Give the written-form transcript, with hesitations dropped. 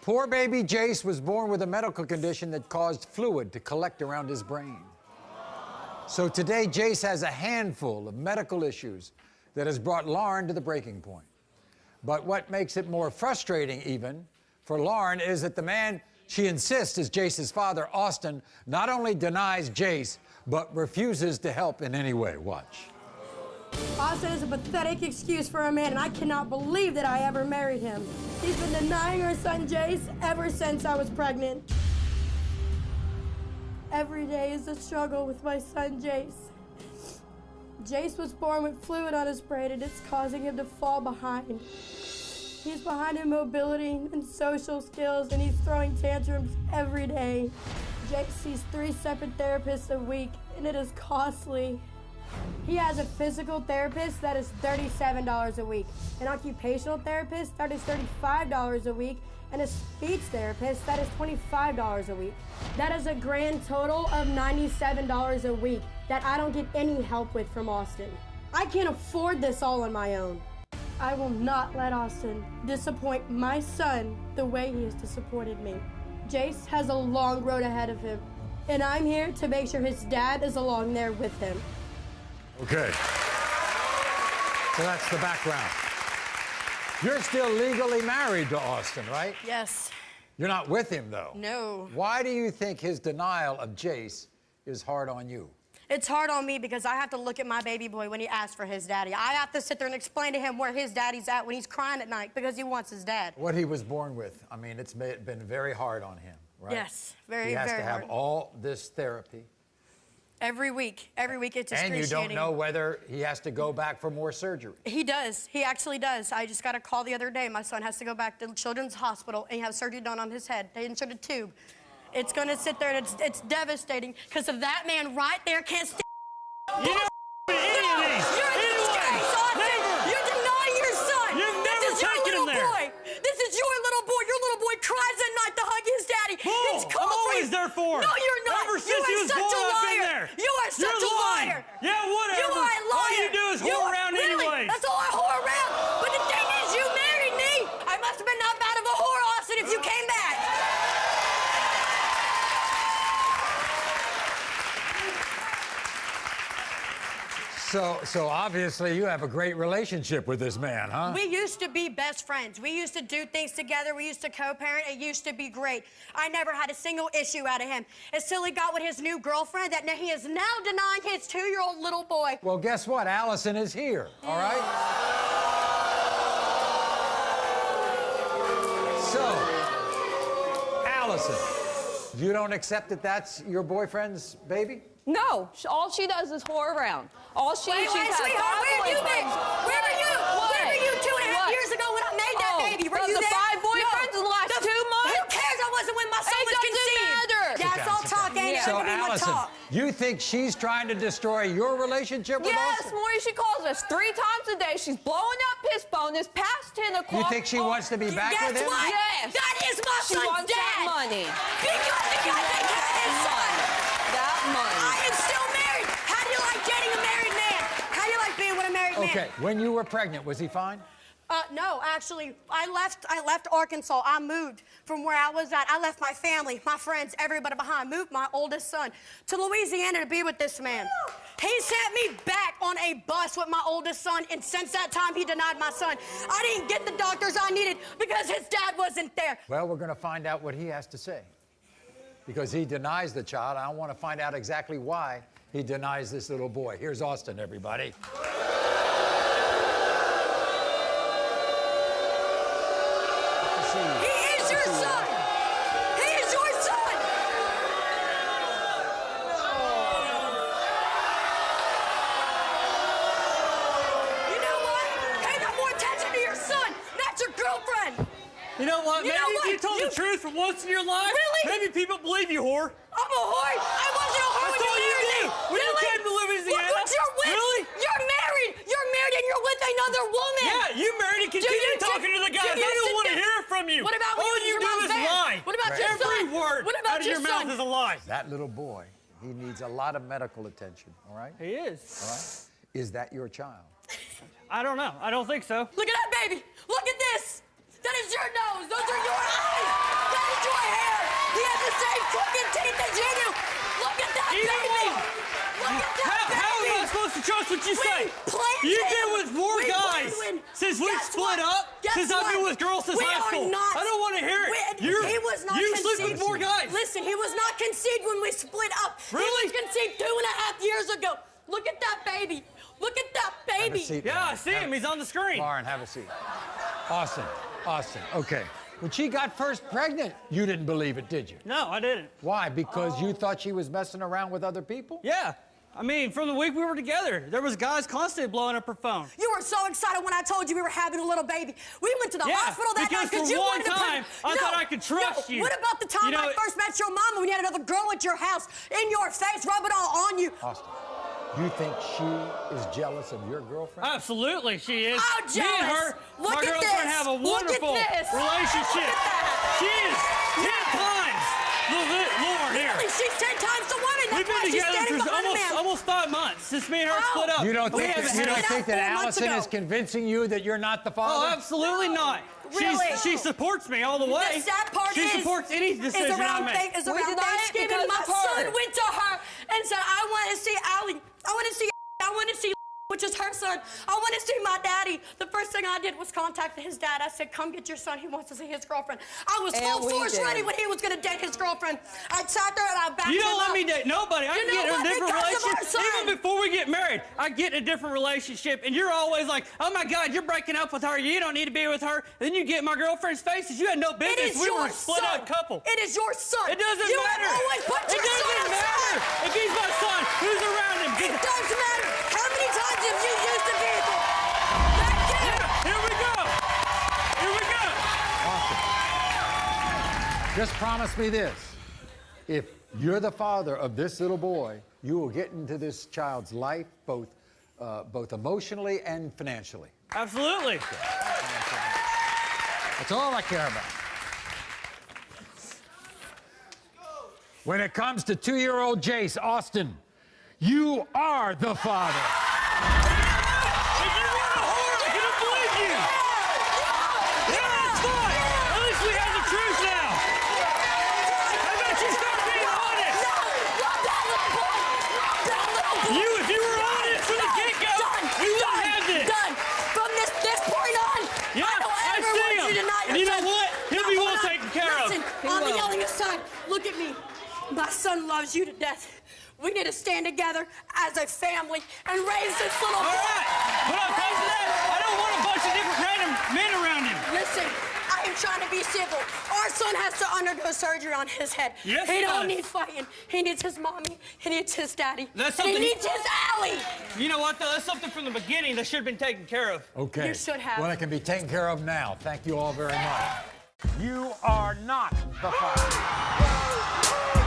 Poor baby Jase was born with a medical condition that caused fluid to collect around his brain. So today, Jase has a handful of medical issues that has brought Lauren to the breaking point. But what makes it more frustrating even for Lauren is that the man she insists is Jase's father, Auston, not only denies Jase, but refuses to help in any way. Watch. Auston is a pathetic excuse for a man, and I cannot believe that I ever married him. He's been denying our son Jase ever since I was pregnant. Every day is a struggle with my son Jase. Jase was born with fluid on his brain, and it's causing him to fall behind. He's behind in mobility and social skills, and he's throwing tantrums every day. Jase sees 3 separate therapists a week, and it is costly. He has a physical therapist that is $37 a week, an occupational therapist that is $35 a week, and a speech therapist that is $25 a week. That is a grand total of $97 a week that I don't get any help with from Auston. I can't afford this all on my own. I will not let Auston disappoint my son the way he has disappointed me. Jase has a long road ahead of him, and I'm here to make sure his dad is along there with him. Okay. So that's the background. You're still legally married to Auston, right? Yes. You're not with him, though. No. Why do you think his denial of Jase is hard on you? It's hard on me because I have to look at my baby boy when he asks for his daddy. I have to sit there and explain to him where his daddy's at when he's crying at night because he wants his dad. What he was born with, I mean, it's been very hard on him, right? Yes, very, very hard. He has very to have hard. all this therapy. Every week it's excruciating. And you don't know whether he has to go back for more surgery. He does. He actually does. I just got a call the other day. My son has to go back to Children's Hospital and have surgery done on his head. They inserted a tube. It's going to sit there, and it's devastating because of that man right there can't stand. You know, any of these. You're a disgrace, Auston. You're denying your son. You've never taken him there. Boy. This is your little boy. Your little boy cries at night to hug his daddy. Bull. He's I'm always there for him. No, you're not. Ever since he was born, I've been there. You are such a liar. Yeah, whatever. You are a liar. All you do is whore around really? anyways. That's all I whore around. But the thing is, you married me. I must have been not bad of a whore, Auston, if you came back. So obviously you have a great relationship with this man, huh? We used to be best friends. We used to do things together. We used to co-parent. It used to be great. I never had a single issue out of him. Until he got with his new girlfriend that he is now denying his 2-year-old little boy. Well, guess what? Allison is here, all right? So, Allison, you don't accept that that's your boyfriend's baby? No, all she does is whore around. All she's Wait, had sweetheart, where have you been? Where were you? What? Where were you 2.5 years ago when I made that baby? Were you the there? 5 boyfriends in the last 2 months? Who cares? I wasn't when my son It was doesn't conceived. matter. Yeah, it's all talk, ain't it? So, Everybody wanna Allison, talk. you think she's trying to destroy your relationship with Yes, Auston? Maury, she calls us 3 times a day. She's blowing up his phone. It's past 10 o'clock. You think she wants to be back with him? Guess what? Yes. That is my She son's wants dad. that money. Because he got taken care of his son. That money. I am still married. How do you like dating a married man? How do you like being with a married man? Okay, when you were pregnant, was he fine? No, actually, I left Arkansas. I moved from where I was at. I left my family, my friends, everybody behind. Moved my oldest son to Louisiana to be with this man. He sent me back on a bus with my oldest son, and since that time, he denied my son. I didn't get the doctors I needed because his dad wasn't there. Well, we're going to find out what he has to say. Because he denies the child. I want to find out exactly why he denies this little boy. Here's Auston, everybody. He is your son. He is your son. You know what? Pay no more attention to your son, not your girlfriend. You know what? You Maybe know if what? you told the truth for once in your life, Really? maybe people believe you, whore. I'm a whore. I wasn't a whore That's when all you you married do. me. When you Really? came to Louisiana. Look what you're with. Really? You're married. You're married and you're with another woman. Yeah, you married and continue talking to the guys. I don't want to hear it from you. What about when all you you were do my is van? lie. What about your Every son? word What about out of your your mouth son? is a lie. That little boy, he needs a lot of medical attention, all right? He is. All right? Is that your child? I don't know. I don't think so. Look at that baby. Look at this. That is your nose. Those are your eyes. same crooked teeth as you do. Look at that baby. Look at that baby. How am I supposed to trust what you say? You've been with more guys since we split up, since I've been with girls since high school. I don't want to hear it. He was not You conceived. sleep with more guys. Listen, he was not conceived when we split up. Really? He was conceived 2.5 years ago. Look at that baby. Look at that baby. Have a seat, Yeah, Lauren. I see him. He's on the screen. Lauren, have a seat. Austin, okay. When she got first pregnant, you didn't believe it, did you? No, I didn't. Why? Because you thought she was messing around with other people? Yeah. I mean, from the week we were together, there was guys constantly blowing up her phone. You were so excited when I told you we were having a little baby. We went to the hospital that night because you for one wanted to time, I thought I could trust you. What about the time I first met your mama when you had another girl at your house, in your face, rub it all on you? Austin, you think she is jealous of your girlfriend? Absolutely, she is. Oh, jealous. Me and her, Look my at girlfriend, this. have a Look at wonderful this. relationship. Look at that. She is 10 times the Lord here. Really, she's 10 times the woman. We've That's why been she's together standing for behind a man. almost 5 months since me and her split up. You don't We think haven't that, you don't had- think that 4 months Allison ago. is convincing you that you're not the father? Oh, absolutely not. Really? She supports me all the way. The sad part she supports any decision I make. Is around Thanksgiving, my son went to her and said, I want to see Allie. I want to see which is her son. I want to see my daddy. The first thing I did was contact his dad. I said, come get your son. He wants to see his girlfriend. I was full force ready when he was going to date his girlfriend. I sat there and I backed him up. You don't let me date nobody. I You can know get in what? a different Because of our relationship. son. Even before we get married, I get in a different relationship. And you're always like, oh my God, you're breaking up with her. You don't need to be with her. Then you get in my girlfriend's faces. You had no business. We were a split up couple. It is your son. It doesn't you matter. You always put your son doesn't matter. aside. If he's my son, who's around him? It does matter. How many times have you used the vehicle? Yeah, here we go. Here we go. Austin, just promise me this. If you're the father of this little boy, you will get into this child's life both emotionally and financially. Absolutely. That's all I care about. When it comes to 2-year-old Jase, Austin, you are the father. Look at me. My son loves you to death. We need to stand together as a family and raise this little boy. All right. But on top of that, I don't want a bunch of different random men around him. Listen, I am trying to be civil. Our son has to undergo surgery on his head. Yes, he he don't does. need fighting. He needs his mommy. He needs his daddy. That's and he something needs his Allie. You know what, though? That's something from the beginning that should have been taken care of. Okay. You should have. Well, it can be taken care of now. Thank you all very much. You are not the father.